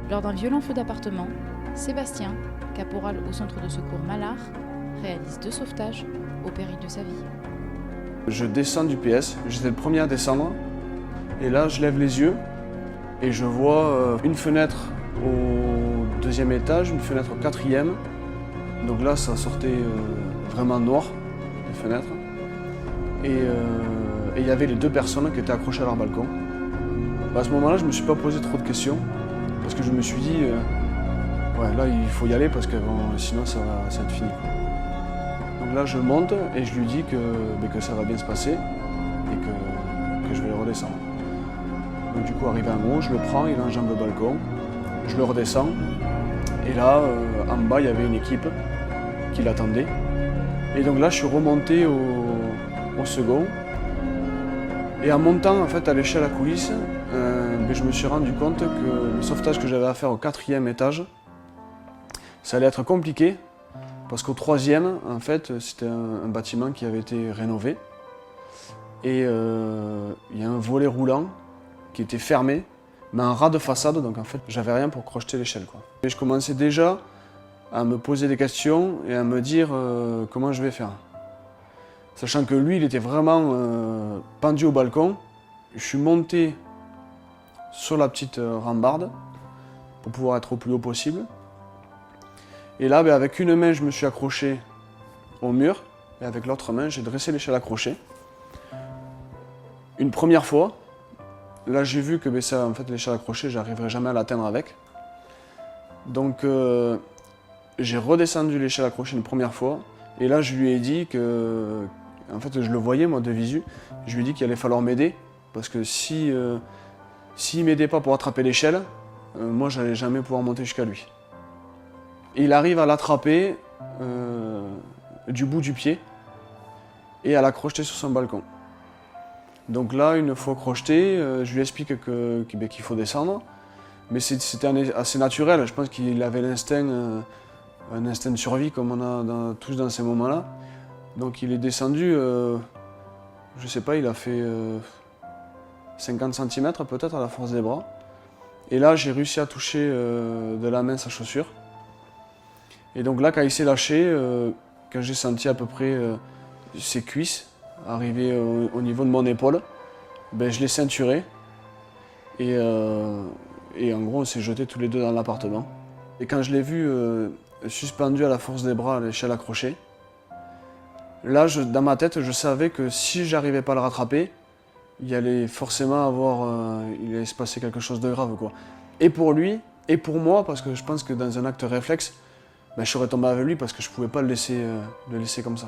Lors d'un violent feu d'appartement, Sébastien, caporal au centre de secours Malard, réalise 2 sauvetages au péril de sa vie. Je descends du PS, j'étais le premier à descendre, et là je lève les yeux et je vois une fenêtre au 2e étage, une fenêtre au 4e. Donc là ça sortait vraiment noir, les fenêtres. Et il y avait les 2 personnes qui étaient accrochées à leur balcon. À ce moment-là, je ne me suis pas posé trop de questions, parce que je me suis dit, ouais, là il faut y aller parce que sinon ça va être fini. Donc là je monte et je lui dis que ça va bien se passer et que je vais le redescendre. Donc du coup arrivé en haut, je le prends, il enjambe le balcon, je le redescends. Et là, en bas, il y avait une équipe qui l'attendait. Et donc là je suis remonté au second. Et en montant en fait, à l'échelle à coulisses, je me suis rendu compte que le sauvetage que j'avais à faire au 4e étage, ça allait être compliqué, parce qu'au 3e, en fait, c'était un bâtiment qui avait été rénové. Et il y a un volet roulant qui était fermé, mais en ras de façade, donc en fait, j'avais rien pour crocheter l'échelle, quoi. Et je commençais déjà à me poser des questions et à me dire comment je vais faire. Sachant que lui, il était vraiment pendu au balcon. Je suis monté sur la petite rambarde pour pouvoir être au plus haut possible. Et là, avec une main, je me suis accroché au mur et avec l'autre main, j'ai dressé l'échelle accrochée. Une première fois, là j'ai vu que en fait, l'échelle accrochée, j'arriverai jamais à l'atteindre avec. Donc j'ai redescendu l'échelle accrochée une première fois et là je lui ai dit que, en fait je le voyais moi de visu, je lui ai dit qu'il allait falloir m'aider parce que s'il m'aidait pas pour attraper l'échelle, moi j'allais jamais pouvoir monter jusqu'à lui. Et il arrive à l'attraper du bout du pied et à la crocheter sur son balcon. Donc là, une fois crocheté, je lui explique qu'il faut descendre. Mais c'était assez naturel, je pense qu'il avait un instinct de survie comme on a tous dans ces moments-là. Donc il est descendu, je sais pas, il a fait 50 cm peut-être à la force des bras. Et là, j'ai réussi à toucher de la main sa chaussure. Et donc là, quand il s'est lâché, quand j'ai senti à peu près ses cuisses arriver au niveau de mon épaule, je l'ai ceinturé. Et en gros, on s'est jetés tous les 2 dans l'appartement. Et quand je l'ai vu suspendu à la force des bras à l'échelle accrochée, là, dans ma tête, je savais que si j'arrivais pas à le rattraper, il allait forcément il allait se passer quelque chose de grave, quoi. Et pour lui, et pour moi, parce que je pense que dans un acte réflexe, je serais tombé avec lui parce que je pouvais pas le laisser comme ça.